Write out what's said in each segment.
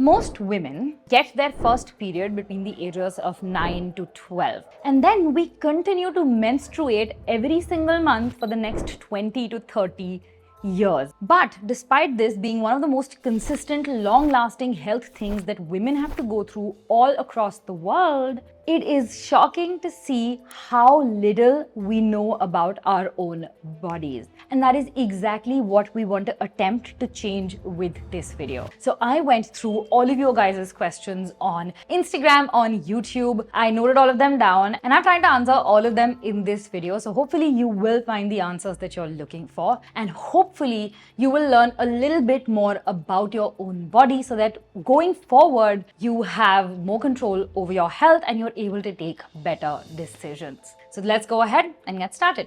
Most women get their first period between the ages of 9 to 12. And then we continue to menstruate every single month for the next 20 to 30 years. But despite this being one of the most consistent, long-lasting health things that women have to go through all across the world, it is shocking to see how little we know about our own bodies. And that is exactly what we want to attempt to change with this video. So I went through all of your guys' questions on Instagram, on YouTube. I noted all of them down and I'm trying to answer all of them in this video. So hopefully you will find the answers that you're looking for, and hopefully you will learn a little bit more about your own body so that going forward you have more control over your health and you're able to take better decisions. So let's go ahead and get started.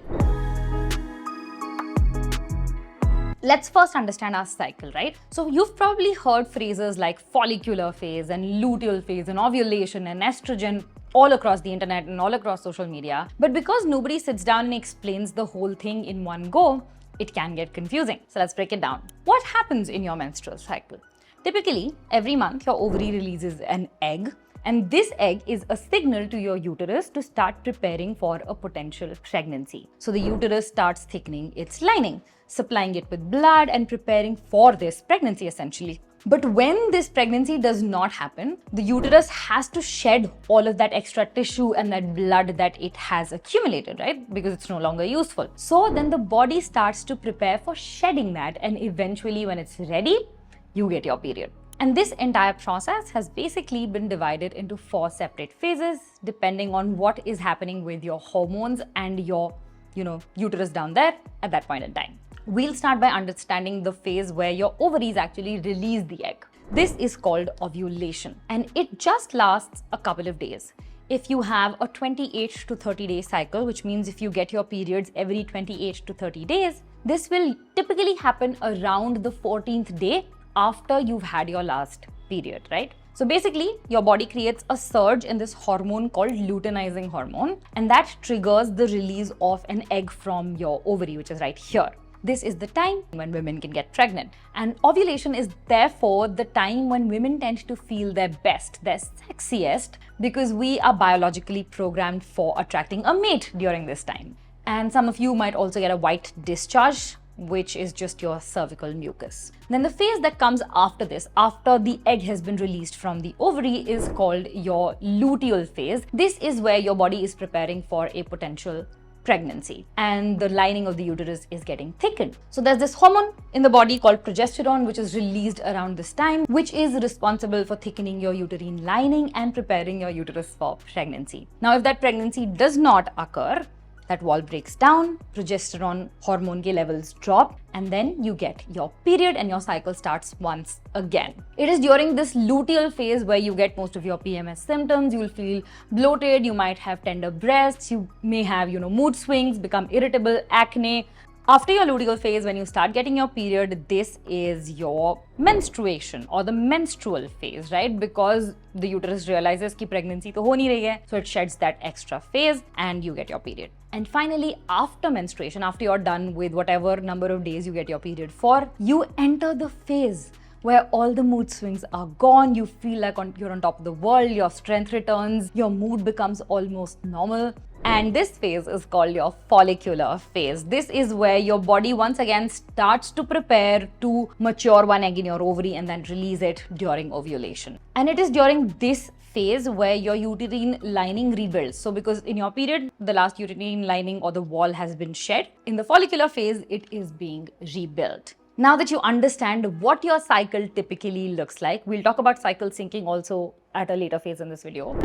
Let's first understand our cycle, right? So you've probably heard phrases like follicular phase and luteal phase and ovulation and estrogen all across the internet and all across social media. But because nobody sits down and explains the whole thing in one go, it can get confusing. So let's break it down. What happens in your menstrual cycle? Typically, every month your ovary releases an egg, and this egg is a signal to your uterus to start preparing for a potential pregnancy. So the uterus starts thickening its lining, supplying it with blood and preparing for this pregnancy essentially. But when this pregnancy does not happen, the uterus has to shed all of that extra tissue and that blood that it has accumulated, right? Because it's no longer useful. So then the body starts to prepare for shedding that, and eventually when it's ready, you get your period. And this entire process has basically been divided into 4 separate phases depending on what is happening with your hormones and your, uterus down there at that point in time. We'll start by understanding the phase where your ovaries actually release the egg. This is called ovulation, and it just lasts a couple of days. If you have a 28 to 30 day cycle, which means if you get your periods every 28 to 30 days, this will typically happen around the 14th day after you've had your last period, right? So basically, your body creates a surge in this hormone called luteinizing hormone, and that triggers the release of an egg from your ovary, which is right here. This is the time when women can get pregnant. And ovulation is therefore the time when women tend to feel their best, their sexiest, because we are biologically programmed for attracting a mate during this time. And some of you might also get a white discharge, which is just your cervical mucus. Then the phase that comes after this, after the egg has been released from the ovary, is called your luteal phase. This is where your body is preparing for a potential pregnancy and the lining of the uterus is getting thickened. So there's this hormone in the body called progesterone, which is released around this time, which is responsible for thickening your uterine lining and preparing your uterus for pregnancy. Now, if that pregnancy does not occur, that wall breaks down, progesterone hormone levels drop, and then you get your period and your cycle starts once again. It is during this luteal phase where you get most of your PMS symptoms. You'll feel bloated, you might have tender breasts, you may have, mood swings, become irritable, acne. After your luteal phase, when you start getting your period, this is your menstruation or the menstrual phase, right? Because the uterus realizes कि pregnancy तो हो नहीं रही है, so it sheds that extra phase and you get your period. And finally, after menstruation, after you're done with whatever number of days you get your period for, you enter the phase where all the mood swings are gone. You feel like you're on top of the world, your strength returns, your mood becomes almost normal. And this phase is called your follicular phase. This is where your body once again starts to prepare to mature one egg in your ovary and then release it during ovulation. And it is during this phase where your uterine lining rebuilds. So because in your period, the last uterine lining or the wall has been shed, in the follicular phase, it is being rebuilt. Now that you understand what your cycle typically looks like, we'll talk about cycle syncing also at a later phase in this video.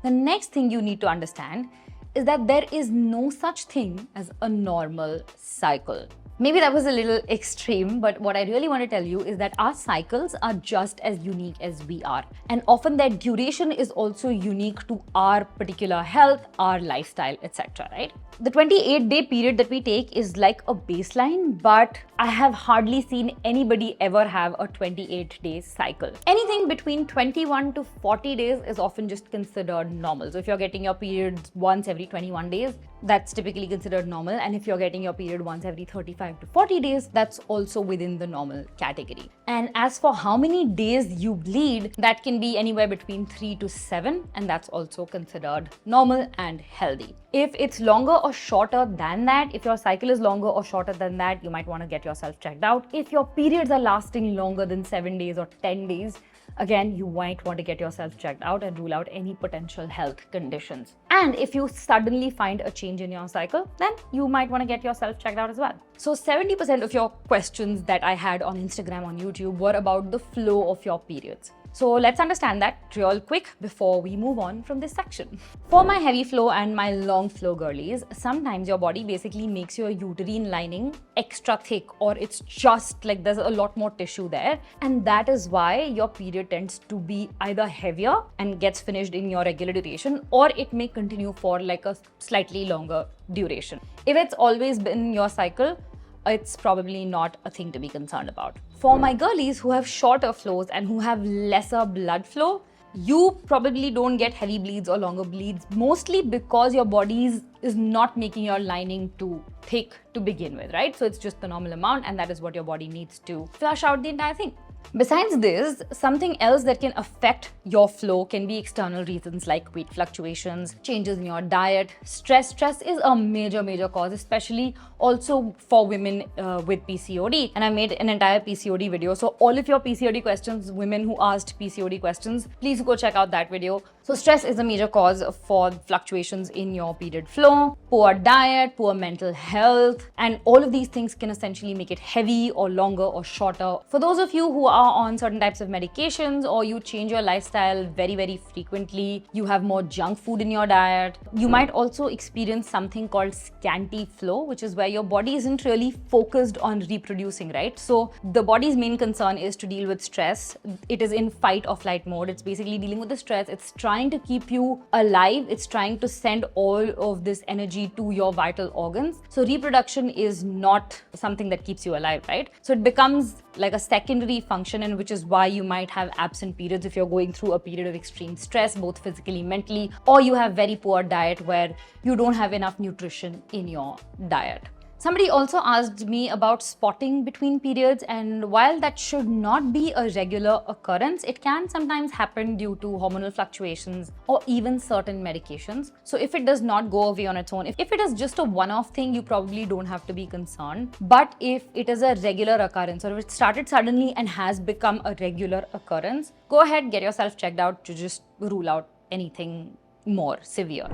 The next thing you need to understand is that there is no such thing as a normal cycle. Maybe that was a little extreme, but what I really want to tell you is that our cycles are just as unique as we are. And often their duration is also unique to our particular health, our lifestyle, etc., right? The 28-day period that we take is like a baseline, but I have hardly seen anybody ever have a 28-day cycle. Anything between 21 to 40 days is often just considered normal. So if you're getting your periods once every 21 days, that's typically considered normal. And if you're getting your period once every 35 to 40 days, that's also within the normal category. And as for how many days you bleed, that can be anywhere between 3 to 7, and that's also considered normal and healthy. If it's longer or shorter than that, if your cycle is longer or shorter than that, you might want to get yourself checked out. If your periods are lasting longer than 7 days or 10 days, again, you might want to get yourself checked out and rule out any potential health conditions. And if you suddenly find a change in your cycle, then you might want to get yourself checked out as well. So 70% of your questions that I had on Instagram, on YouTube were about the flow of your periods. So let's understand that real quick before we move on from this section. For my heavy flow and my long flow girlies, sometimes your body basically makes your uterine lining extra thick, or it's just like there's a lot more tissue there. And that is why your period tends to be either heavier and gets finished in your regular duration, or it may continue for like a slightly longer duration. If it's always been your cycle, it's probably not a thing to be concerned about. For my girlies who have shorter flows and who have lesser blood flow, you probably don't get heavy bleeds or longer bleeds, mostly because your body is not making your lining too thick to begin with, right? So it's just the normal amount, and that is what your body needs to flush out the entire thing. Besides this, something else that can affect your flow can be external reasons like weight fluctuations, changes in your diet, stress. Stress is a major cause, especially also for women with PCOD. And I made an entire PCOD video. So all of your PCOD questions, women who asked PCOD questions, please go check out that video. So stress is a major cause for fluctuations in your period flow, poor diet, poor mental health, and all of these things can essentially make it heavy or longer or shorter. For those of you who are on certain types of medications, or you change your lifestyle very frequently, you have more junk food in your diet, you might also experience something called scanty flow, which is where your body isn't really focused on reproducing, right? So the body's main concern is to deal with stress. It is in fight or flight mode. It's basically dealing with the stress. It's trying to keep you alive. It's trying to send all of this energy to your vital organs. So reproduction is not something that keeps you alive, right? So it becomes like a secondary function, and which is why you might have absent periods if you're going through a period of extreme stress, both physically, mentally, or you have very poor diet where you don't have enough nutrition in your diet. Somebody also asked me about spotting between periods, and while that should not be a regular occurrence, it can sometimes happen due to hormonal fluctuations or even certain medications. So if it does not go away on its own, if it is just a one-off thing, you probably don't have to be concerned. But if it is a regular occurrence, or if it started suddenly and has become a regular occurrence, go ahead, get yourself checked out to just rule out anything more severe.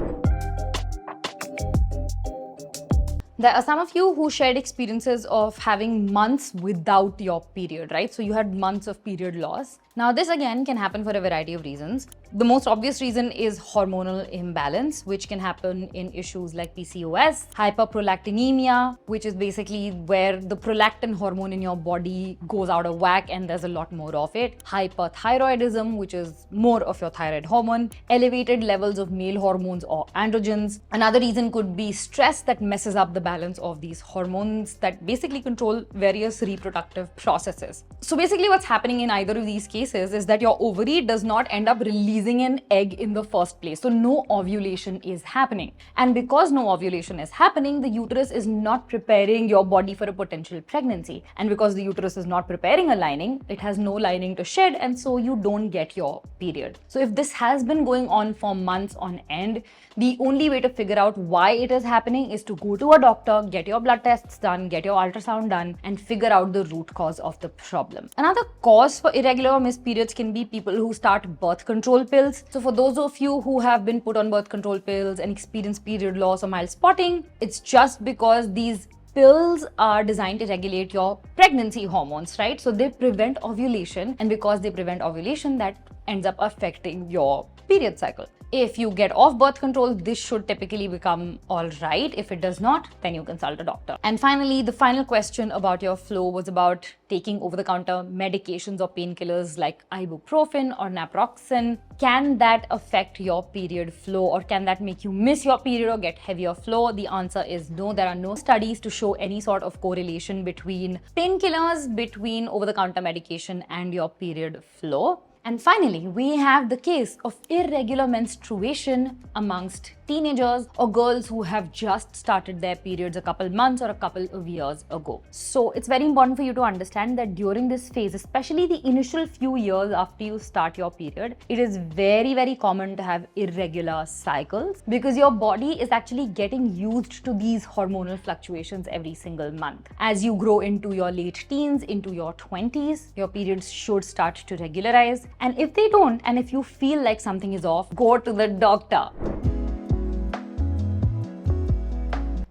There are some of you who shared experiences of having months without your period, right? So you had months of period loss. Now this again can happen for a variety of reasons. The most obvious reason is hormonal imbalance, which can happen in issues like PCOS, hyperprolactinemia, which is basically where the prolactin hormone in your body goes out of whack and there's a lot more of it, hyperthyroidism, which is more of your thyroid hormone, elevated levels of male hormones or androgens. Another reason could be stress that messes up the balance of these hormones that basically control various reproductive processes. So basically what's happening in either of these cases is that your ovary does not end up releasing an egg in the first place. So no ovulation is happening. And because no ovulation is happening, the uterus is not preparing your body for a potential pregnancy. And because the uterus is not preparing a lining, it has no lining to shed, and so you don't get your period. So if this has been going on for months on end, the only way to figure out why it is happening is to go to a doctor, get your blood tests done, get your ultrasound done, and figure out the root cause of the problem. Another cause for irregular or missed periods can be people who start birth control pills. So for those of you who have been put on birth control pills and experience period loss or mild spotting, it's just because these pills are designed to regulate your pregnancy hormones, right? So they prevent ovulation, and because they prevent ovulation, that ends up affecting your period cycle. If you get off birth control, this should typically become all right. If it does not, then you consult a doctor. And finally, the final question about your flow was about taking over-the-counter medications or painkillers like ibuprofen or naproxen. Can that affect your period flow, or can that make you miss your period or get heavier flow? The answer is no. There are no studies to show any sort of correlation between painkillers, between over-the-counter medication and your period flow. And finally, we have the case of irregular menstruation amongst teenagers or girls who have just started their periods a couple months or a couple of years ago. So it's very important for you to understand that during this phase, especially the initial few years after you start your period, it is very, very common to have irregular cycles because your body is actually getting used to these hormonal fluctuations every single month. As you grow into your late teens, into your 20s, your periods should start to regularize. And if they don't, and if you feel like something is off, go to the doctor.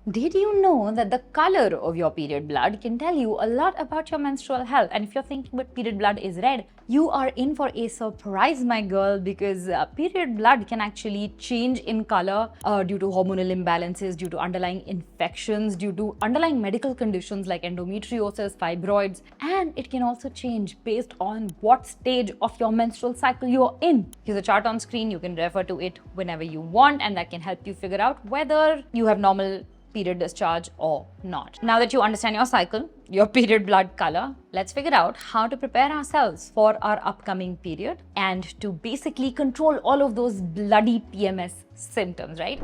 Did you know that the color of your period blood can tell you a lot about your menstrual health? And if you're thinking that period blood is red, you are in for a surprise, my girl, because period blood can actually change in color due to hormonal imbalances, due to underlying infections, due to underlying medical conditions like endometriosis, fibroids, and it can also change based on what stage of your menstrual cycle you're in. Here's a chart on screen. You can refer to it whenever you want, and that can help you figure out whether you have normal period discharge or not. Now that you understand your cycle, your period blood color, let's figure out how to prepare ourselves for our upcoming period and to basically control all of those bloody PMS symptoms, right?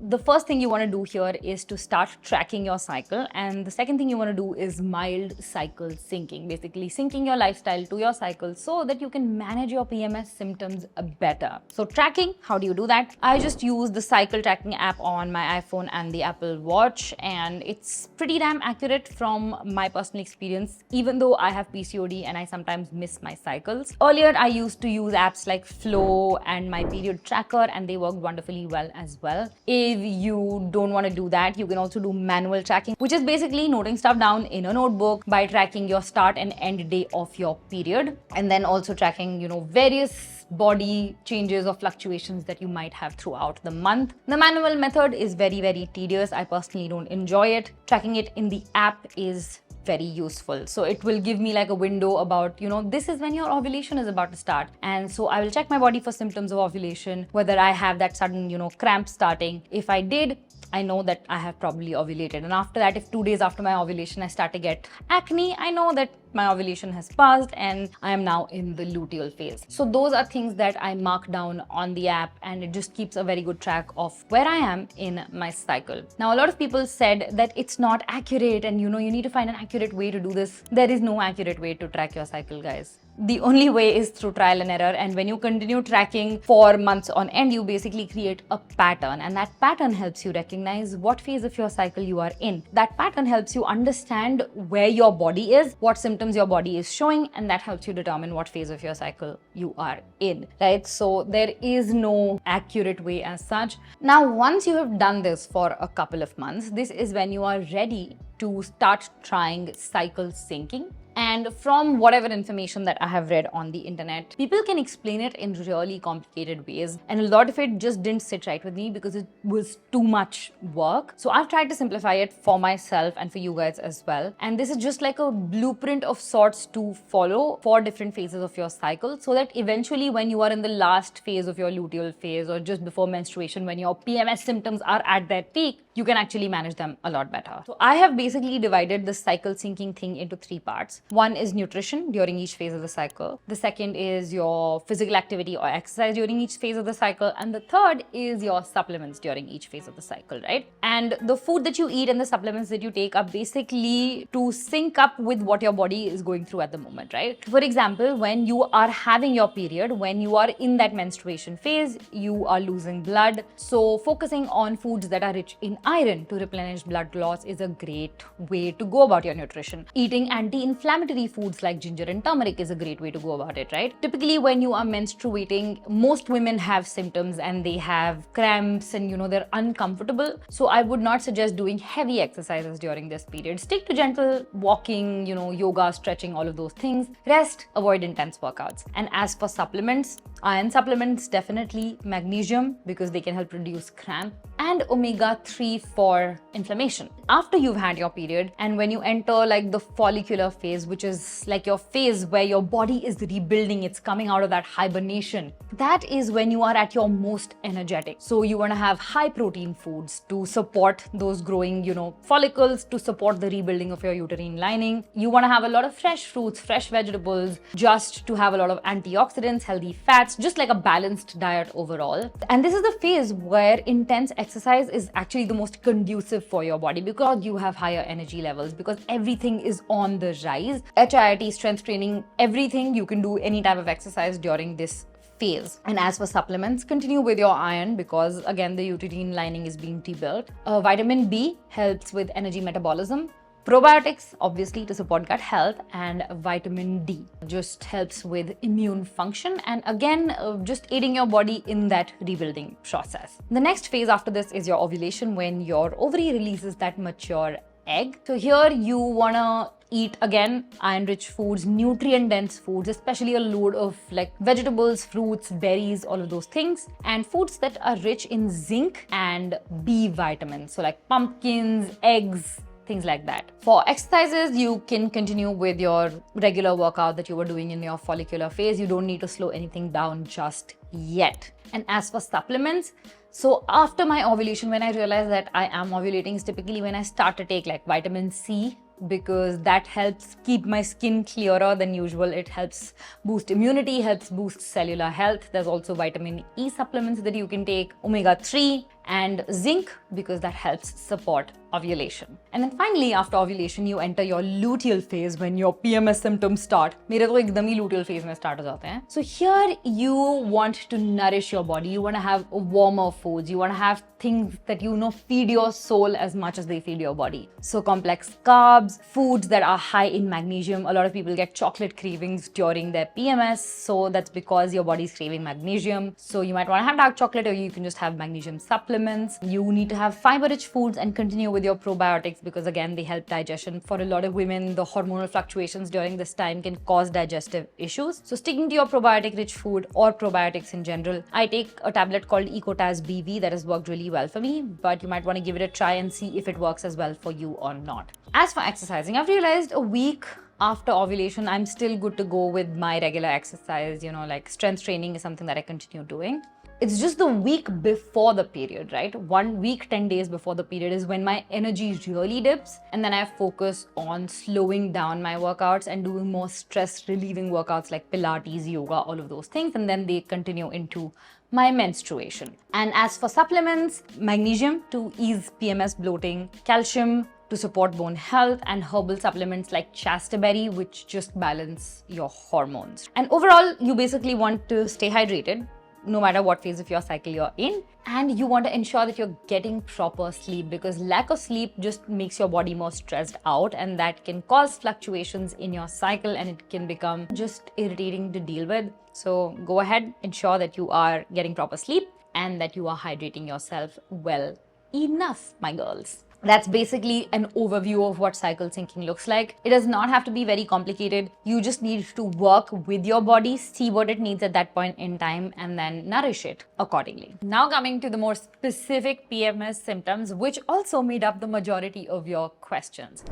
The first thing you want to do here is to start tracking your cycle, and the second thing you want to do is mild cycle syncing, basically syncing your lifestyle to your cycle so that you can manage your PMS symptoms better. So tracking, how do you do that? I just use the cycle tracking app on my iPhone and the Apple Watch, and it's pretty damn accurate from my personal experience, even though I have PCOD and I sometimes miss my cycles. Earlier, I used to use apps like Flow and my period tracker, and they worked wonderfully well as well. If you don't want to do that, you can also do manual tracking, which is basically noting stuff down in a notebook by tracking your start and end day of your period, and then also tracking, various body changes or fluctuations that you might have throughout the month. The manual method is very, very tedious. I personally don't enjoy it. Tracking it in the app is very useful. So it will give me like a window about, this is when your ovulation is about to start. And so I will check my body for symptoms of ovulation, whether I have that sudden, cramp starting. If I did, I know that I have probably ovulated. And after that, if 2 days after my ovulation, I start to get acne, I know that my ovulation has passed and I am now in the luteal phase. So those are things that I mark down on the app, and it just keeps a very good track of where I am in my cycle. Now, a lot of people said that it's not accurate and you need to find an accurate way to do this. There is no accurate way to track your cycle, guys. The only way is through trial and error, and when you continue tracking for months on end, you basically create a pattern, and that pattern helps you recognize what phase of your cycle you are in. That pattern helps you understand where your body is, what symptoms your body is showing, and that helps you determine what phase of your cycle you are in, right? So there is no accurate way as such. Now, once you have done this for a couple of months, this is when you are ready to start trying cycle syncing. And from whatever information that I have read on the internet, people can explain it in really complicated ways. And a lot of it just didn't sit right with me because it was too much work. So I've tried to simplify it for myself and for you guys as well. And this is just like a blueprint of sorts to follow for different phases of your cycle, so that eventually when you are in the last phase of your luteal phase or just before menstruation, when your PMS symptoms are at their peak, you can actually manage them a lot better. So I have basically divided the cycle syncing thing into 3 parts. One is nutrition during each phase of the cycle. The second is your physical activity or exercise during each phase of the cycle. And the third is your supplements during each phase of the cycle, right? And the food that you eat and the supplements that you take are basically to sync up with what your body is going through at the moment, right? For example, when you are having your period, when you are in that menstruation phase, you are losing blood. So focusing on foods that are rich in iron to replenish blood loss is a great way to go about your nutrition. Eating anti-inflammatory foods like ginger and turmeric is a great way to go about it, right? Typically, when you are menstruating, most women have symptoms and they have cramps and they're uncomfortable. So I would not suggest doing heavy exercises during this period. Stick to gentle walking, yoga, stretching, all of those things. Rest, avoid intense workouts. And as for supplements, iron supplements, definitely magnesium because they can help reduce cramp, and omega-3 especially for inflammation. After you've had your period and when you enter like the follicular phase, which is like your phase where your body is rebuilding, it's coming out of that hibernation, that is when you are at your most energetic. So you want to have high protein foods to support those growing, follicles, to support the rebuilding of your uterine lining. You want to have a lot of fresh fruits, fresh vegetables, just to have a lot of antioxidants, healthy fats, just like a balanced diet overall. And this is the phase where intense exercise is actually the most conducive for your body because you have higher energy levels, because everything is on the rise. HIIT, strength training, everything, you can do any type of exercise during this phase. And as for supplements, continue with your iron because again the uterine lining is being rebuilt. Vitamin B helps with energy metabolism. Probiotics, obviously, to support gut health, and vitamin D just helps with immune function and again, just aiding your body in that rebuilding process. The next phase after this is your ovulation, when your ovary releases that mature egg. So here you wanna eat again iron-rich foods, nutrient-dense foods, especially a load of like vegetables, fruits, berries, all of those things, and foods that are rich in zinc and B vitamins. So like pumpkins, eggs, things like that. For exercises, you can continue with your regular workout that you were doing in your follicular phase. You don't need to slow anything down just yet. And as for supplements, so after my ovulation, when I realized that I am ovulating, is typically when I start to take like vitamin C, because that helps keep my skin clearer than usual. It helps boost immunity, helps boost cellular health. There's also vitamin E supplements that you can take, omega-3 and zinc, because that helps support ovulation. And then finally, after ovulation, you enter your luteal phase when your PMS symptoms start. मेरे तो एकदम ही luteal phase में start हो जाते हैं. So here you want to nourish your body. You want to have warmer foods. You want to have things that feed your soul as much as they feed your body. So complex carbs, foods that are high in magnesium. A lot of people get chocolate cravings during their PMS. So that's because your body's craving magnesium. So you might want to have dark chocolate, or you can just have magnesium supplements. You need to have fiber-rich foods and continue with your probiotics because again, they help digestion. For a lot of women, the hormonal fluctuations during this time can cause digestive issues. So sticking to your probiotic-rich food or probiotics in general. I take a tablet called Ecotaz BV that has worked really well for me, but you might want to give it a try and see if it works as well for you or not. As for exercising, I've realized a week after ovulation, I'm still good to go with my regular exercise, like strength training is something that I continue doing. It's just the week before the period, right? 1 week, 10 days before the period is when my energy really dips. And then I focus on slowing down my workouts and doing more stress relieving workouts like Pilates, yoga, all of those things. And then they continue into my menstruation. And as for supplements, magnesium to ease PMS bloating, calcium to support bone health, and herbal supplements like chasteberry, which just balance your hormones. And overall, you basically want to stay hydrated no matter what phase of your cycle you're in. And you want to ensure that you're getting proper sleep because lack of sleep just makes your body more stressed out, and that can cause fluctuations in your cycle and it can become just irritating to deal with. So go ahead, ensure that you are getting proper sleep and that you are hydrating yourself well enough, my girls. That's basically an overview of what cycle syncing looks like. It does not have to be very complicated. You just need to work with your body, see what it needs at that point in time, and then nourish it accordingly. Now coming to the more specific PMS symptoms, which also made up the majority of your questions.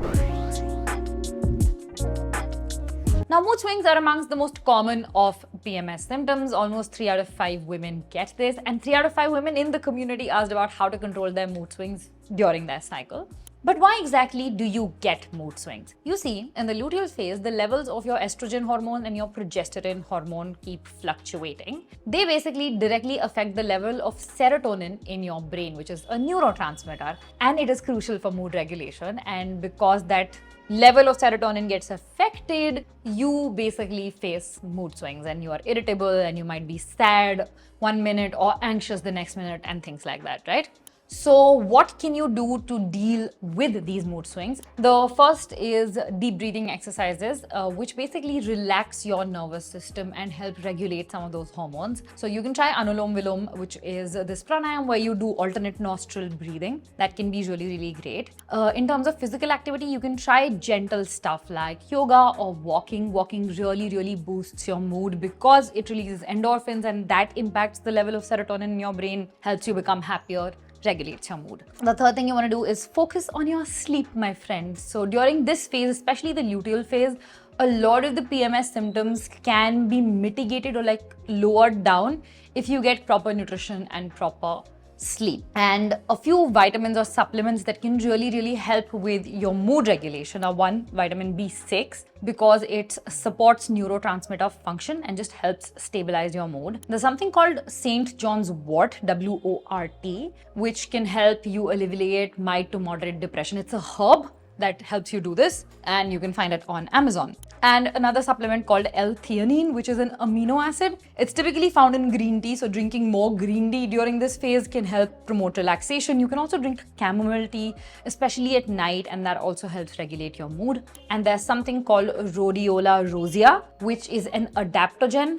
Now, mood swings are amongst the most common of PMS symptoms. Almost 3 out of 5 women get this, and 3 out of 5 women in the community asked about how to control their mood swings during their cycle. But why exactly do you get mood swings? You see, in the luteal phase, the levels of your estrogen hormone and your progesterone hormone keep fluctuating. They basically directly affect the level of serotonin in your brain, which is a neurotransmitter, and it is crucial for mood regulation. And because that level of serotonin gets affected, you basically face mood swings and you are irritable and you might be sad 1 minute or anxious the next minute and things like that, right? So what can you do to deal with these mood swings? The first is deep breathing exercises, which basically relax your nervous system and help regulate some of those hormones. So you can try Anulom Vilom, which is this pranayam where you do alternate nostril breathing. That can be really, really great. In terms of physical activity, you can try gentle stuff like yoga or walking. Walking really, really boosts your mood because it releases endorphins and that impacts the level of serotonin in your brain, helps you become happier. regulates your mood. The third thing you want to do is focus on your sleep, my friends. So during this phase, especially the luteal phase, a lot of the PMS symptoms can be mitigated or like lowered down if you get proper nutrition and proper sleep. And a few vitamins or supplements that can really help with your mood regulation are: one, vitamin B6, because it supports neurotransmitter function and just helps stabilize your mood. There's something called St. John's wort, WORT, which can help you alleviate mild to moderate depression. It's a herb that helps you do this, and you can find it on Amazon. And another supplement called L-theanine, which is an amino acid. It's typically found in green tea, so drinking more green tea during this phase can help promote relaxation. You can also drink chamomile tea, especially at night, and that also helps regulate your mood. And there's something called Rhodiola rosea, which is an adaptogen,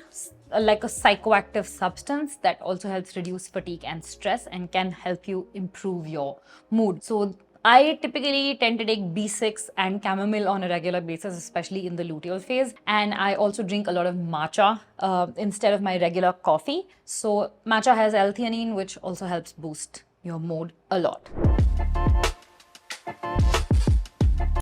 like a psychoactive substance that also helps reduce fatigue and stress and can help you improve your mood. So I typically tend to take B6 and chamomile on a regular basis, especially in the luteal phase. And I also drink a lot of matcha instead of my regular coffee. So matcha has L-theanine, which also helps boost your mood a lot.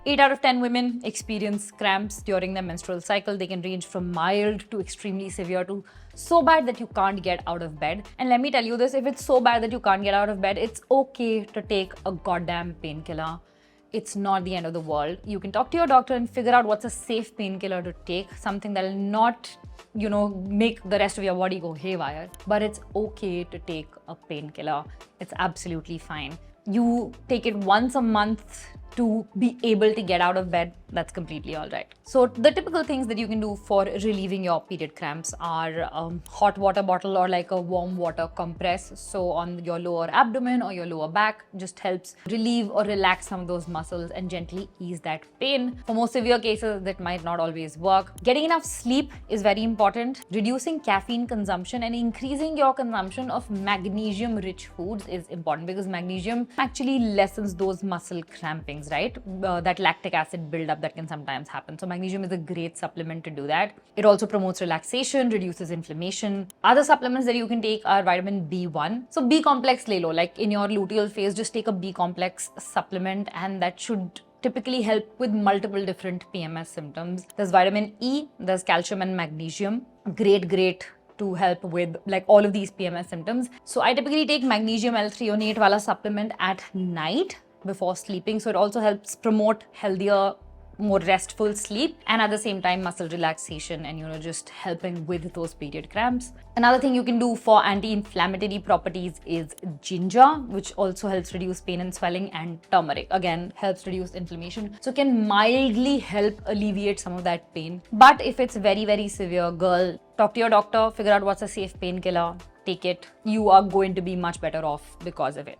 8 out of 10 women experience cramps during their menstrual cycle. They can range from mild to extremely severe to so bad that you can't get out of bed. And let me tell you this, if it's so bad that you can't get out of bed, it's okay to take a goddamn painkiller. It's not the end of the world. You can talk to your doctor and figure out what's a safe painkiller to take, something that will not, make the rest of your body go haywire. But it's okay to take a painkiller. It's absolutely fine. You take it once a month to be able to get out of bed, that's completely all right. So the typical things that you can do for relieving your period cramps are hot water bottle or like a warm water compress. So on your lower abdomen or your lower back, just helps relieve or relax some of those muscles and gently ease that pain. For more severe cases, that might not always work. Getting enough sleep is very important. Reducing caffeine consumption and increasing your consumption of magnesium-rich foods is important, because magnesium actually lessens those muscle crampings, right? That lactic acid buildup that can sometimes happen. So magnesium is a great supplement to do that. It also promotes relaxation, reduces inflammation. Other supplements that you can take are vitamin B1. So B complex le lo, like in your luteal phase, just take a B complex supplement, and that should typically help with multiple different PMS symptoms. There's vitamin E, there's calcium and magnesium. Great to help with like all of these PMS symptoms. So I typically take magnesium L-threonate wala supplement at night before sleeping. So it also helps promote healthier, more restful sleep, and at the same time muscle relaxation and just helping with those period cramps. Another thing you can do for anti-inflammatory properties is ginger, which also helps reduce pain and swelling, and turmeric again helps reduce inflammation, so can mildly help alleviate some of that pain. But if it's very severe, girl, talk to your doctor, figure out what's a safe painkiller, take it. You are going to be much better off because of it.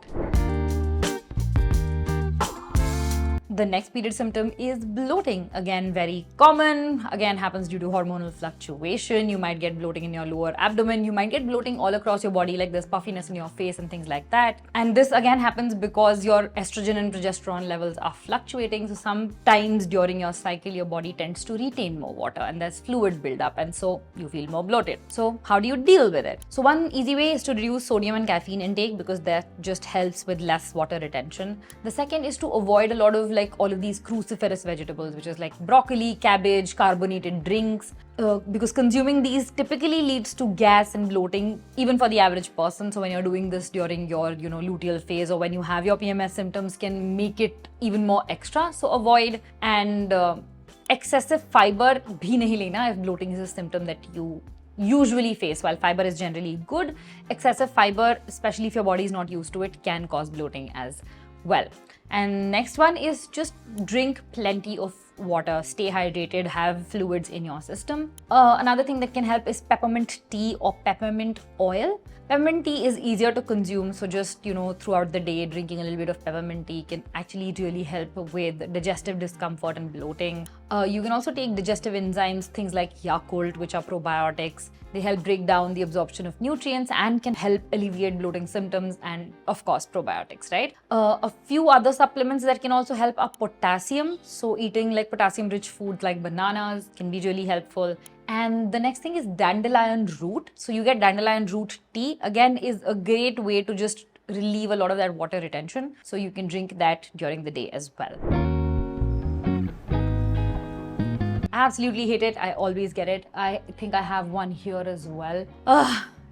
The next period symptom is bloating. Again, very common. Again, happens due to hormonal fluctuation. You might get bloating in your lower abdomen. You might get bloating all across your body, like there's puffiness in your face and things like that. And this again happens because your estrogen and progesterone levels are fluctuating. So sometimes during your cycle, your body tends to retain more water and there's fluid buildup, and so you feel more bloated. So how do you deal with it? So one easy way is to reduce sodium and caffeine intake, because that just helps with less water retention. The second is to avoid a lot of all of these cruciferous vegetables, which is like broccoli, cabbage, carbonated drinks, because consuming these typically leads to gas and bloating, even for the average person. So when you're doing this during your luteal phase, or when you have your PMS symptoms, can make it even more extra. So avoid. And excessive fiber bhi nahi lena if bloating is a symptom that you usually face. While fiber is generally good, excessive fiber, especially if your body is not used to it, can cause bloating as well. And next one is just drink plenty of water, stay hydrated, have fluids in your system. Another thing that can help is peppermint tea or peppermint oil. Peppermint tea is easier to consume, so just throughout the day, drinking a little bit of peppermint tea can actually really help with digestive discomfort and bloating. You can also take digestive enzymes, things like Yakult, which are probiotics. They help break down the absorption of nutrients and can help alleviate bloating symptoms, and of course probiotics, right? A few other supplements that can also help are potassium. So eating like potassium rich foods like bananas can be really helpful. And the next thing is dandelion root. So you get dandelion root tea. Again, is a great way to just relieve a lot of that water retention. So you can drink that during the day as well. I absolutely hate it. I always get it. I think I have one here as well.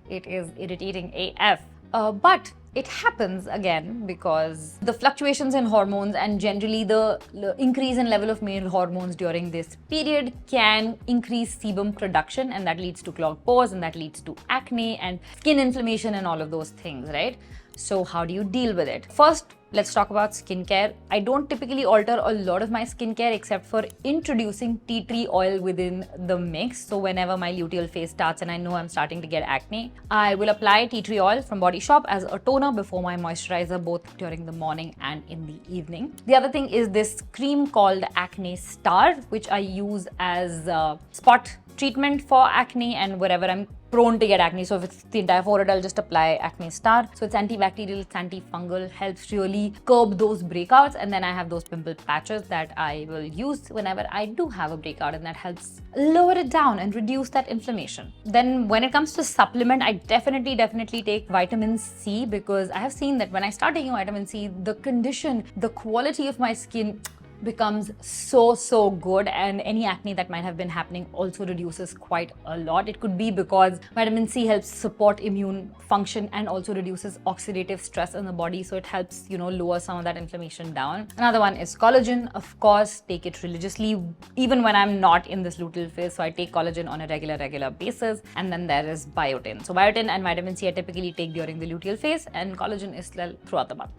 It is irritating AF. But it happens again because the fluctuations in hormones and generally the increase in level of male hormones during this period can increase sebum production, and that leads to clogged pores, and that leads to acne and skin inflammation and all of those things, right? So how do you deal with it? First, let's talk about skincare. I don't typically alter a lot of my skincare except for introducing tea tree oil within the mix. So whenever my luteal phase starts and I know I'm starting to get acne, I will apply tea tree oil from Body Shop as a toner before my moisturizer, both during the morning and in the evening. The other thing is this cream called Acne Star, which I use as a spot treatment for acne and wherever I'm prone to get acne. So if it's the entire forehead, I'll just apply Acne Star. So it's antibacterial, it's antifungal, helps really curb those breakouts. And then I have those pimple patches that I will use whenever I do have a breakout, and that helps lower it down and reduce that inflammation. Then when it comes to supplement, I definitely take vitamin C, because I have seen that when I start taking vitamin C, the quality of my skin becomes so good, and any acne that might have been happening also reduces quite a lot. It could be because vitamin C helps support immune function and also reduces oxidative stress in the body, so it helps, lower some of that inflammation down. Another one is collagen. Of course, take it religiously even when I'm not in this luteal phase, so I take collagen on a regular basis. And then there is biotin. So biotin and vitamin C I typically take during the luteal phase, and collagen is throughout the month.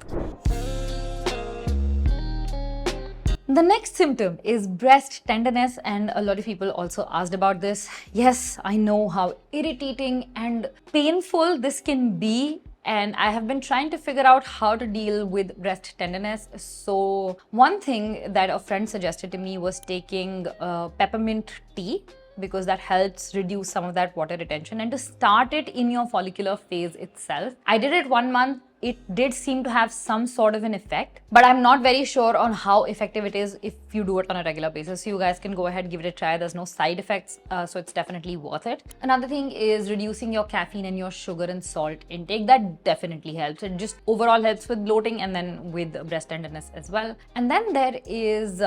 The next symptom is breast tenderness, and a lot of people also asked about this. Yes, I know how irritating and painful this can be, and I have been trying to figure out how to deal with breast tenderness. So one thing that a friend suggested to me was taking peppermint tea, because that helps reduce some of that water retention, and to start it in your follicular phase itself. I did it 1 month. It did seem to have some sort of an effect, but I'm not very sure on how effective it is if you do it on a regular basis. So you guys can go ahead, give it a try. There's no side effects, so it's definitely worth it. Another thing is reducing your caffeine and your sugar and salt intake. That definitely helps. It just overall helps with bloating and then with breast tenderness as well. And then there is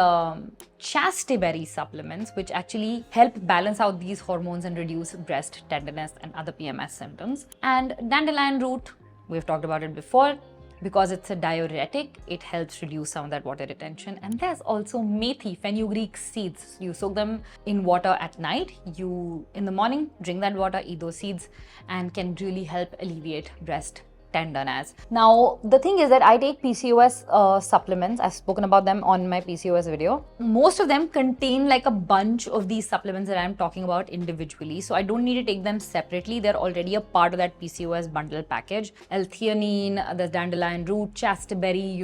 chasteberry supplements, which actually help balance out these hormones and reduce breast tenderness and other PMS symptoms. And dandelion root, we've talked about it before. Because it's a diuretic, it helps reduce some of that water retention. And there's also methi, fenugreek seeds. You soak them in water at night. You, in the morning, drink that water, eat those seeds, and can really help alleviate breast tenderness. Now, the thing is that I take PCOS supplements. I've spoken about them on my PCOS video. Most of them contain like a bunch of these supplements that I'm talking about individually. So I don't need to take them separately. They're already a part of that PCOS bundle package. L-theanine, the dandelion root, chasteberry,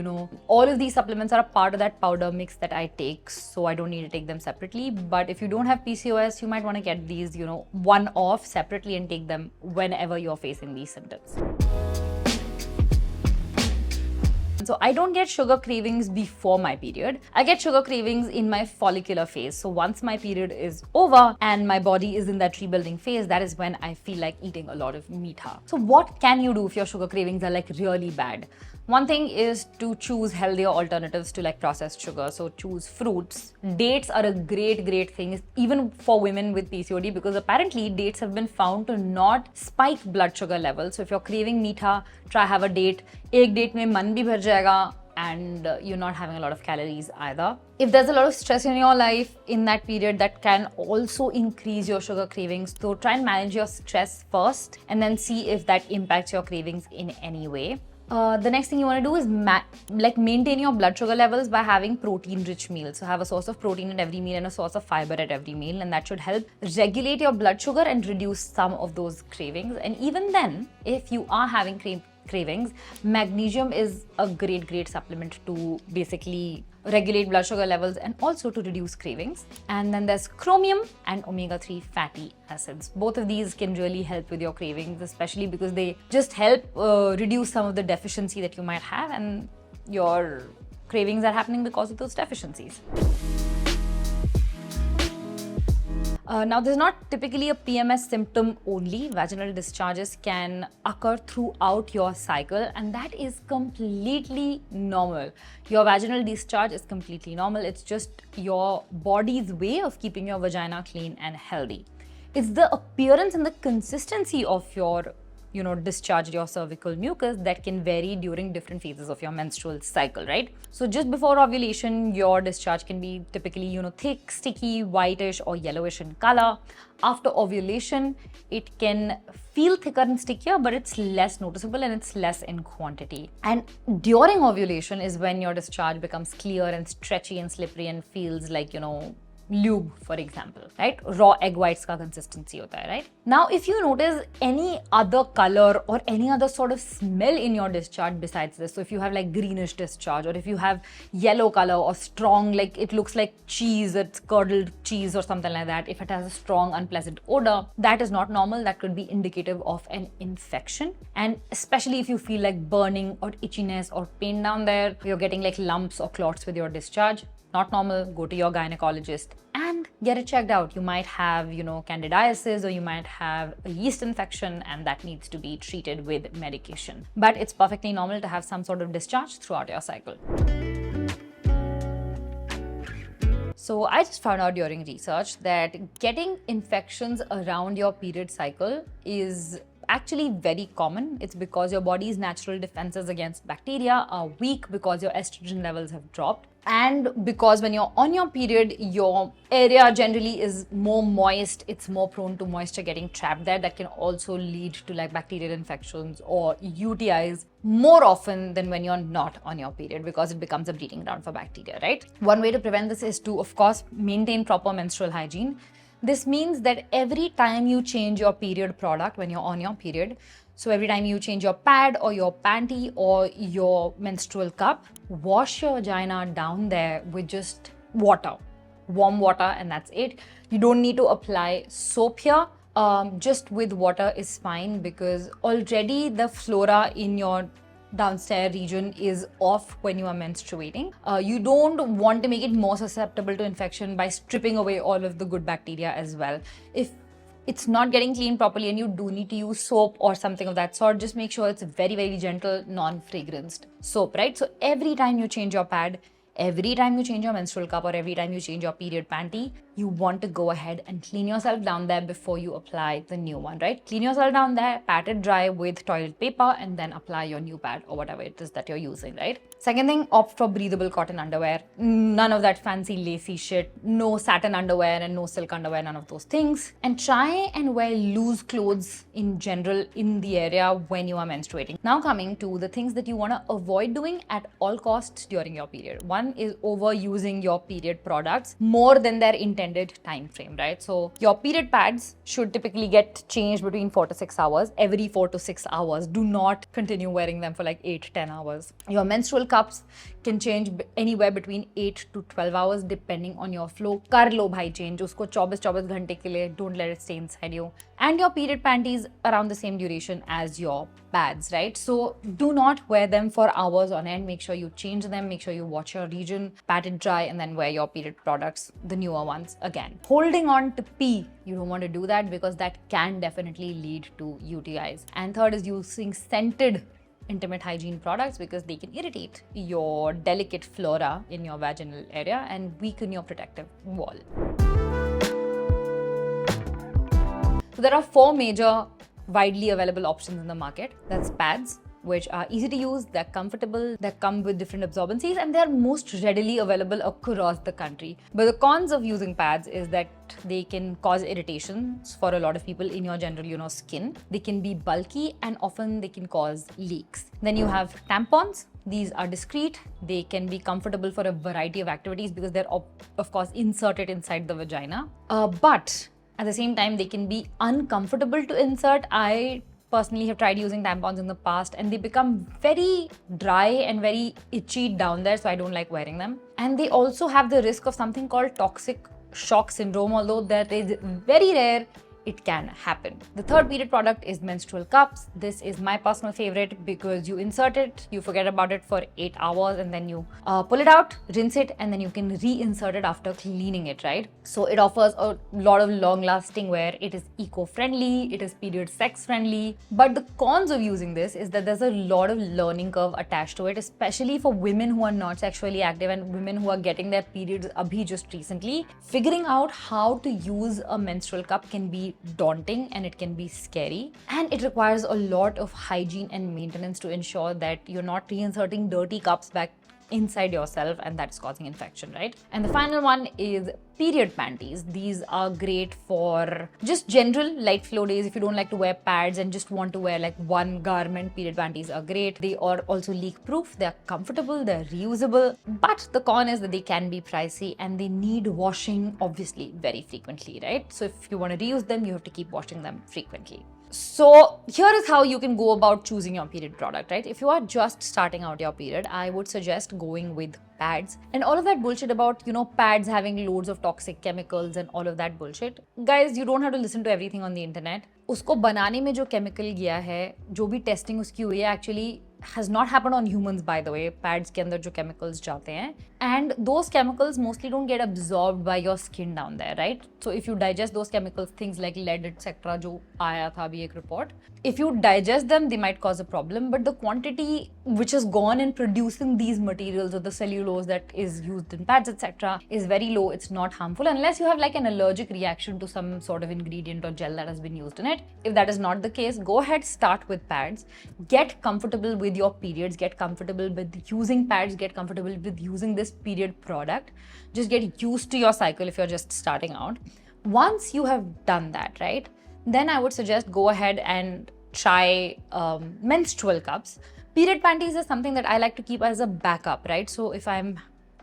all of these supplements are a part of that powder mix that I take. So I don't need to take them separately. But if you don't have PCOS, you might want to get these, one off separately and take them whenever you're facing these symptoms. So I don't get sugar cravings before my period. I get sugar cravings in my follicular phase. So once my period is over and my body is in that rebuilding phase, that is when I feel like eating a lot of meatha. So what can you do if your sugar cravings are like really bad? One thing is to choose healthier alternatives to like processed sugar. So choose fruits. Dates are a great thing, even for women with PCOD, because apparently dates have been found to not spike blood sugar levels. So if you're craving meatha, try have a date. Ek date mein man bhi bhar jayega, and you're not having a lot of calories either. If there's a lot of stress in your life in that period, that can also increase your sugar cravings. So try and manage your stress first and then see if that impacts your cravings in any way. The next thing you want to do is maintain your blood sugar levels by having protein-rich meals. So have a source of protein at every meal and a source of fiber at every meal, and that should help regulate your blood sugar and reduce some of those cravings. And even then, if you are having cravings, magnesium is a great supplement to basically regulate blood sugar levels and also to reduce cravings. And then there's chromium and omega-3 fatty acids. Both of these can really help with your cravings, especially because they just help reduce some of the deficiency that you might have, and your cravings are happening because of those deficiencies. Now, there's not typically a PMS symptom only. Vaginal discharges can occur throughout your cycle, and that is completely normal. Your vaginal discharge is completely normal. It's just your body's way of keeping your vagina clean and healthy. It's the appearance and the consistency of your discharge, your cervical mucus, that can vary during different phases of your menstrual cycle, right? So just before ovulation, your discharge can be typically, thick, sticky, whitish or yellowish in color. After ovulation, it can feel thicker and stickier, but it's less noticeable and it's less in quantity. And during ovulation is when your discharge becomes clear and stretchy and slippery and feels like, lube, for example, right? Raw egg whites ka consistency hota hai, right? Now, if you notice any other color or any other sort of smell in your discharge besides this, so if you have like greenish discharge, or if you have yellow color or strong, like it looks like cheese, it's curdled cheese or something like that, if it has a strong unpleasant odor, that is not normal. That could be indicative of an infection. And especially if you feel like burning or itchiness or pain down there, you're getting like lumps or clots with your discharge, not normal. Go to your gynecologist and get it checked out. You might have, candidiasis, or you might have a yeast infection, and that needs to be treated with medication. But it's perfectly normal to have some sort of discharge throughout your cycle. So I just found out during research that getting infections around your period cycle is actually very common. It's because your body's natural defenses against bacteria are weak because your estrogen levels have dropped, and because when you're on your period, your area generally is more moist. It's more prone to moisture getting trapped there. That can also lead to like bacterial infections or UTIs more often than when you're not on your period, because it becomes a breeding ground for bacteria, right? One way to prevent this is to, of course, maintain proper menstrual hygiene. This means that every time you change your period product when you're on your period, so every time you change your pad or your panty or your menstrual cup, wash your vagina down there with just water, warm water, and that's it. You don't need to apply soap here. Just with water is fine, because already the flora in your downstairs region is off when you are menstruating. You don't want to make it more susceptible to infection by stripping away all of the good bacteria as well. If it's not getting cleaned properly and you do need to use soap or something of that sort, just make sure it's very, very gentle, non-fragranced soap, right? So every time you change your pad, every time you change your menstrual cup, or every time you change your period panty, you want to go ahead and clean yourself down there before you apply the new one, right? Clean yourself down there, pat it dry with toilet paper, and then apply your new pad or whatever it is that you're using, right? Second thing, opt for breathable cotton underwear. None of that fancy lacy shit. No satin underwear and no silk underwear, none of those things. And try and wear loose clothes in general in the area when you are menstruating. Now coming to the things that you want to avoid doing at all costs during your period. One is overusing your period products more than their intended time frame, right? So your period pads should typically get changed between 4 to 6 hours. Every 4 to 6 hours. Do not continue wearing them for like 8-10 hours. Your menstrual cups can change anywhere between 8 to 12 hours depending on your flow. Kar lo bhai change. Usko 24 ghante ke liye. Don't let it stay inside you. And your period panties around the same duration as your pads, right? So do not wear them for hours on end. Make sure you change them. Make sure you watch your region, pat it dry, and then wear your period products, the newer ones, again. Holding on to pee, you don't want to do that, because that can definitely lead to UTIs. And third is using scented intimate hygiene products, because they can irritate your delicate flora in your vaginal area and weaken your protective wall. So there are 4 major widely available options in the market. That's pads, which are easy to use, they're comfortable, they come with different absorbencies, and they're most readily available across the country. But the cons of using pads is that they can cause irritations for a lot of people in your general, skin. They can be bulky, and often they can cause leaks. Then you have tampons. These are discreet. They can be comfortable for a variety of activities because they're of course inserted inside the vagina. But at the same time, they can be uncomfortable to insert. I personally have tried using tampons in the past, and they become very dry and very itchy down there, so I don't like wearing them. And they also have the risk of something called toxic shock syndrome, although that is very rare. it can happen. The third period product is menstrual cups. This is my personal favorite because you insert it, you forget about it for 8 hours, and then you pull it out, rinse it, and then you can reinsert it after cleaning it, right? So it offers a lot of long lasting wear. It is eco-friendly, it is period sex friendly. But the cons of using this is that there's a lot of learning curve attached to it, especially for women who are not sexually active and women who are getting their periods abhi just recently. Figuring out how to use a menstrual cup can be daunting and it can be scary, and it requires a lot of hygiene and maintenance to ensure that you're not reinserting dirty cups back inside yourself, and that's causing infection, right? And the final one is period panties. These are great for just general light flow days. If you don't like to wear pads and just want to wear like one garment, period panties are great. They are also leak proof, they're comfortable, they're reusable. But the con is that they can be pricey and they need washing obviously very frequently, right? So if you want to reuse them, you have to keep washing them frequently. So here is how you can go about choosing your period product, right? If you are just starting out your period, I would suggest going with pads. And all of that bullshit about, pads having loads of toxic chemicals and all of that bullshit. Guys, you don't have to listen to everything on the internet. उसको बनाने में जो chemical गया है, जो भी testing उसकी हुई है, actually has not happened on humans, by the way. Pads के अंदर जो chemicals जाते हैं, and those chemicals mostly don't get absorbed by your skin down there, right? So if you digest those chemicals, things like lead, etc., जो आया था अभी एक report, if you digest them, they might cause a problem. But the quantity which has gone in producing these materials or the cellulose that is used in pads, etc., is very low. It's not harmful unless you have like an allergic reaction to some sort of ingredient or gel that has been used in it. If that is not the case, go ahead, start with pads. Get comfortable with your periods, get comfortable with using pads, get comfortable with using this period product. Just get used to your cycle if you're just starting out. Once you have done that, right, then I would suggest go ahead and try menstrual cups. Period panties is something that I like to keep as a backup, right? So if I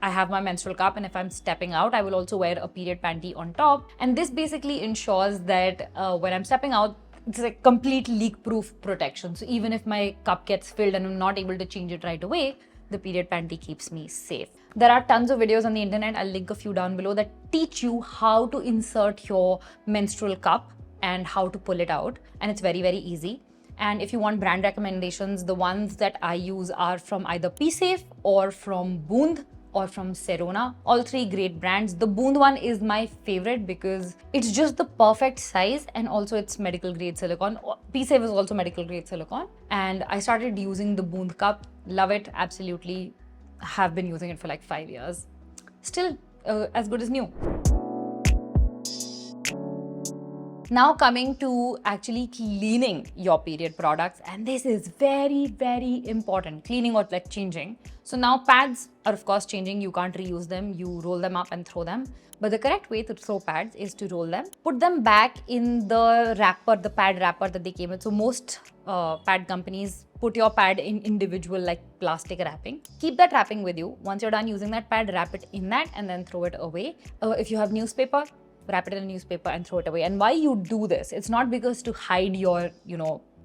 have my menstrual cup, and if I'm stepping out, I will also wear a period panty on top. And this basically ensures that when I'm stepping out, it's a complete leak-proof protection. So even if my cup gets filled and I'm not able to change it right away, the period panty keeps me safe. There are tons of videos on the internet, I'll link a few down below, that teach you how to insert your menstrual cup and how to pull it out. And it's very, very easy. And if you want brand recommendations, the ones that I use are from either PSafe or from Boond or from Serona. All three great brands. The Boond one is my favorite because it's just the perfect size, and also it's medical grade silicone. PSafe is also medical grade silicone. And I started using the Boond cup. Love it, absolutely. Have been using it for like 5 years. Still as good as new. Now coming to actually cleaning your period products, and this is very, very important, cleaning or like changing. So now pads are of course changing, you can't reuse them, you roll them up and throw them. But the correct way to throw pads is to roll them, put them back in the wrapper, the pad wrapper that they came with. So most pad companies put your pad in individual like plastic wrapping. Keep that wrapping with you. Once you're done using that pad, wrap it in that and then throw it away. If you have newspaper, wrap it in a newspaper and throw it away. And why you do this, it's not because to hide your,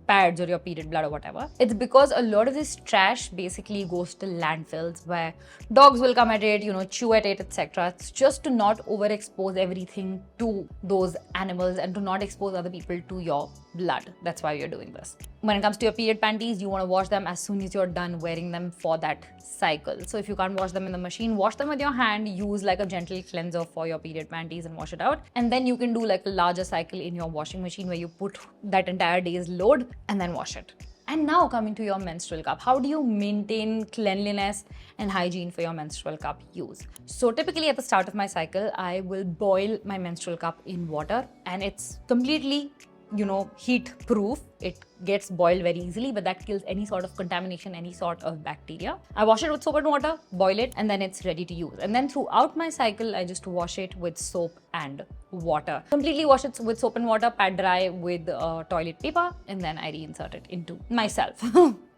pads or your period blood or whatever. It's because a lot of this trash basically goes to landfills where dogs will come at it, chew at it, etc. It's just to not overexpose everything to those animals and to not expose other people to your blood. That's why you're doing this. When it comes to your period panties, you want to wash them as soon as you're done wearing them for that cycle. So if you can't wash them in the machine, wash them with your hand, use like a gentle cleanser for your period panties and wash it out. And then you can do like a larger cycle in your washing machine where you put that entire day's load and then wash it. And now coming to your menstrual cup, how do you maintain cleanliness and hygiene for your menstrual cup use? So typically at the start of my cycle, I will boil my menstrual cup in water, and it's completely heat proof. It gets boiled very easily, but that kills any sort of contamination, any sort of bacteria. I wash it with soap and water, boil it, and then it's ready to use. And then throughout my cycle, I just wash it with soap and water. Completely wash it with soap and water, pat dry with toilet paper, and then I reinsert it into myself.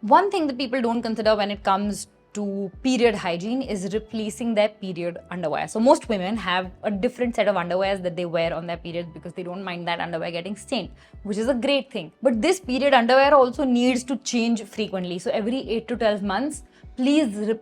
One thing that people don't consider when it comes to period hygiene is replacing their period underwear. So most women have a different set of underwears that they wear on their periods because they don't mind that underwear getting stained, which is a great thing. But this period underwear also needs to change frequently. So every 8 to 12 months, please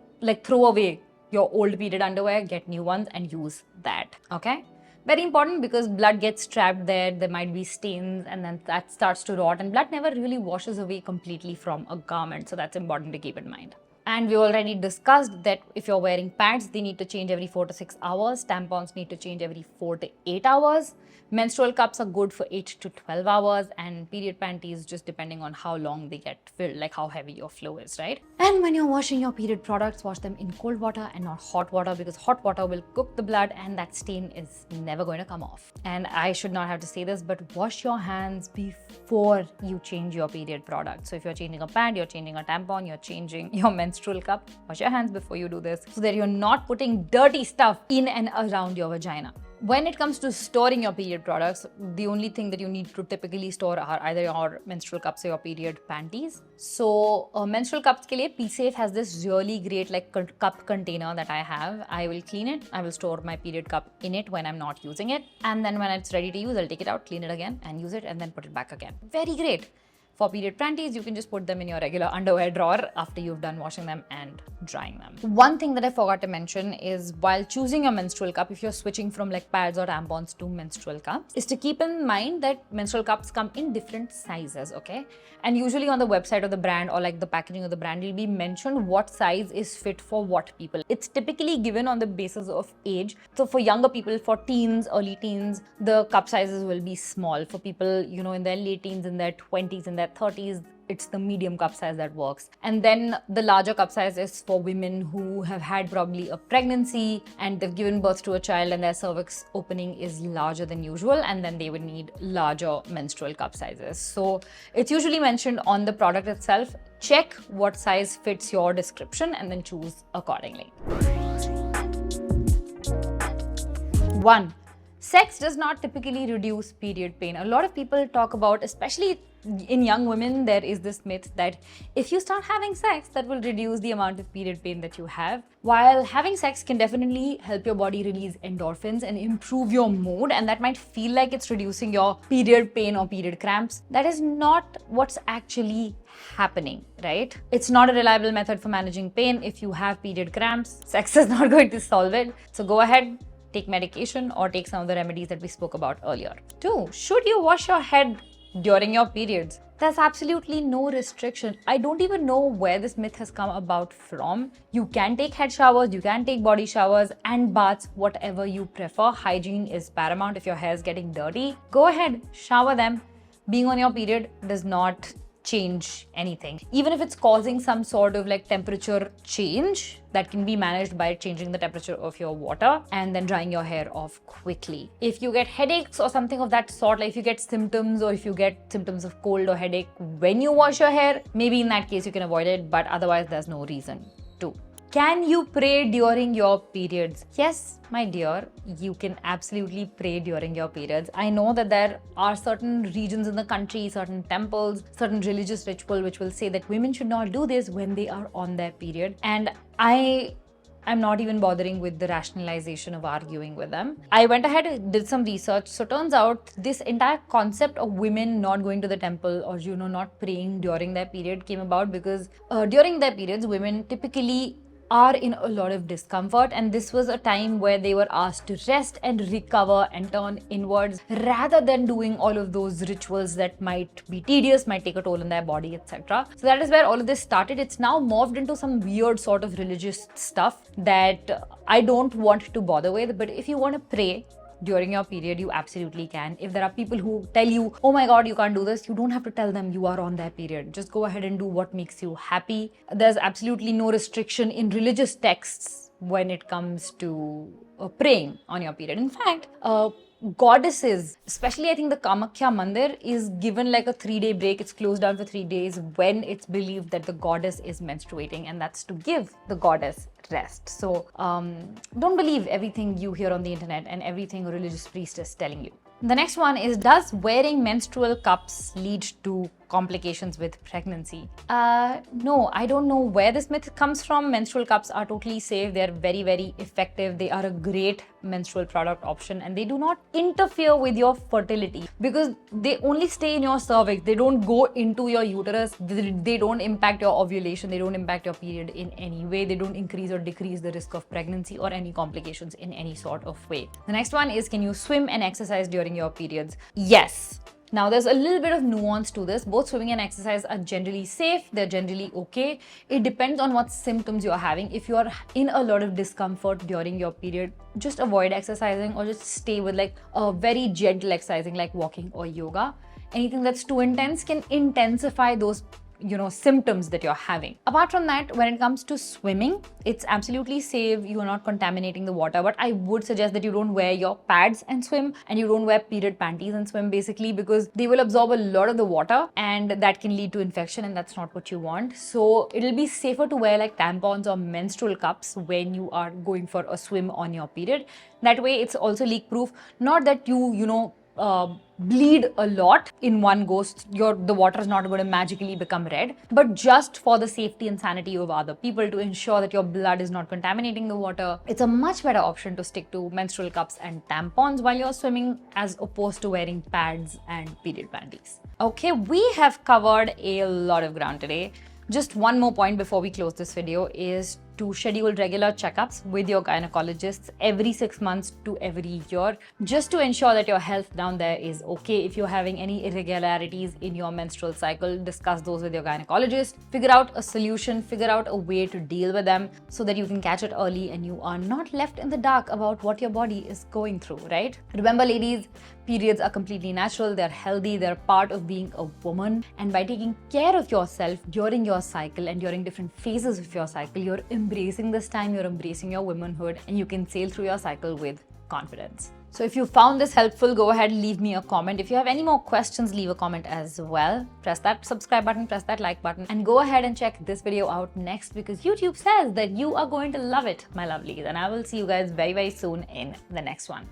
throw away your old period underwear, get new ones and use that, okay? Very important because blood gets trapped there might be stains, and then that starts to rot, and blood never really washes away completely from a garment, so that's important to keep in mind. And we already discussed that if you're wearing pads, they need to change every 4 to 6 hours. Tampons need to change every 4 to 8 hours. Menstrual cups are good for 8 to 12 hours, and period panties just depending on how long they get filled, like how heavy your flow is, right? And when you're washing your period products, wash them in cold water and not hot water, because hot water will cook the blood and that stain is never going to come off. And I should not have to say this, but wash your hands before you change your period product. So if you're changing a pad, you're changing a tampon, you're changing your menstrual cup, wash your hands before you do this so that you're not putting dirty stuff in and around your vagina. When it comes to storing your period products, the only thing that you need to typically store are either your menstrual cups or your period panties. So menstrual cups ke liye PSafe has this really great cup container that I have. I will clean it. I will store my period cup in it when I'm not using it. And then when it's ready to use, I'll take it out, clean it again and use it and then put it back again. Very great. For period panties, you can just put them in your regular underwear drawer after you've done washing them and drying them. One thing that I forgot to mention is while choosing your menstrual cup, if you're switching from like pads or tampons to menstrual cups, is to keep in mind that menstrual cups come in different sizes, okay? And usually on the website of the brand or like the packaging of the brand, it'll be mentioned what size is fit for what people. It's typically given on the basis of age. So for younger people, for teens, early teens, the cup sizes will be small. For people, you know, in their late teens, in their 20s, in their 30s, it's the medium cup size that works. And then the larger cup size is for women who have had probably a pregnancy and they've given birth to a child and their cervix opening is larger than usual, and then they would need larger menstrual cup sizes. So it's usually mentioned on the product itself. Check what size fits your description and then choose accordingly. 1. Sex does not typically reduce period pain. A lot of people talk about, especially in young women, there is this myth that if you start having sex, that will reduce the amount of period pain that you have. While having sex can definitely help your body release endorphins and improve your mood, and that might feel like it's reducing your period pain or period cramps, that is not what's actually happening, right? It's not a reliable method for managing pain. If you have period cramps, sex is not going to solve it. So go ahead, take medication or take some of the remedies that we spoke about earlier. 2. Should you wash your head during your periods? There's absolutely no restriction. I don't even know where this myth has come about from. You can take head showers, you can take body showers and baths, whatever you prefer. Hygiene is paramount. If your hair is getting dirty, go ahead, shower them. Being on your period does not change anything. Even if it's causing some sort of like temperature change, that can be managed by changing the temperature of your water and then drying your hair off quickly. If you get headaches or something of that sort, like if you get symptoms or if you get symptoms of cold or headache when you wash your hair, maybe in that case you can avoid it, but otherwise there's no reason to. Can you pray during your periods? Yes, my dear, you can absolutely pray during your periods. I know that there are certain regions in the country, certain temples, certain religious ritual which will say that women should not do this when they are on their period. And I'm not even bothering with the rationalization of arguing with them. I went ahead and did some research. So turns out this entire concept of women not going to the temple or, you know, not praying during their period came about because during their periods, women typically are in a lot of discomfort, and this was a time where they were asked to rest and recover and turn inwards rather than doing all of those rituals that might be tedious, might take a toll on their body, etc. So that is where all of this started. It's now morphed into some weird sort of religious stuff that I don't want to bother with, but if you want to pray during your period, you absolutely can. If there are people who tell you, oh my god, you can't do this, you don't have to tell them you are on their period. Just go ahead and do what makes you happy. There's absolutely no restriction in religious texts when it comes to praying on your period. In fact, goddesses, especially I think the Kamakhya Mandir is given like a 3-day break. It's closed down for 3 days when it's believed that the goddess is menstruating, and that's to give the goddess rest. So don't believe everything you hear on the internet and everything a religious priest is telling you. The next one is, does wearing menstrual cups lead to complications with pregnancy. No, I don't know where this myth comes from. Menstrual cups are totally safe. They're very, very effective. They are a great menstrual product option and they do not interfere with your fertility because they only stay in your cervix. They don't go into your uterus. They don't impact your ovulation. They don't impact your period in any way. They don't increase or decrease the risk of pregnancy or any complications in any sort of way. The next one is, can you swim and exercise during your periods? Yes. Now, there's a little bit of nuance to this. Both swimming and exercise are generally safe. They're generally okay. It depends on what symptoms you're having. If you're in a lot of discomfort during your period, just avoid exercising or just stay with like a very gentle exercising like walking or yoga. Anything that's too intense can intensify those symptoms that you're having. Apart from that, when it comes to swimming, it's absolutely safe. You are not contaminating the water, but I would suggest that you don't wear your pads and swim, and you don't wear period panties and swim basically, because they will absorb a lot of the water and that can lead to infection, and that's not what you want. So it'll be safer to wear like tampons or menstrual cups when you are going for a swim on your period. That way it's also leak proof. Not that you bleed a lot in one go, the water is not going to magically become red, but just for the safety and sanity of other people, to ensure that your blood is not contaminating the water, it's a much better option to stick to menstrual cups and tampons while you're swimming as opposed to wearing pads and period panties. Okay, we have covered a lot of ground today. Just one more point before we close this video is to schedule regular checkups with your gynecologists every 6 months to every year, just to ensure that your health down there is okay. If you're having any irregularities in your menstrual cycle, discuss those with your gynecologist. Figure out a solution, figure out a way to deal with them so that you can catch it early and you are not left in the dark about what your body is going through, right? Remember, ladies, periods are completely natural, they're healthy, they're part of being a woman. And by taking care of yourself during your cycle and during different phases of your cycle, you're embracing this time, you're embracing your womanhood, and you can sail through your cycle with confidence. So if you found this helpful, go ahead and leave me a comment. If you have any more questions, leave a comment as well. Press that subscribe button, press that like button, and go ahead and check this video out next, because YouTube says that you are going to love it, my lovelies. And I will see you guys very, very soon in the next one.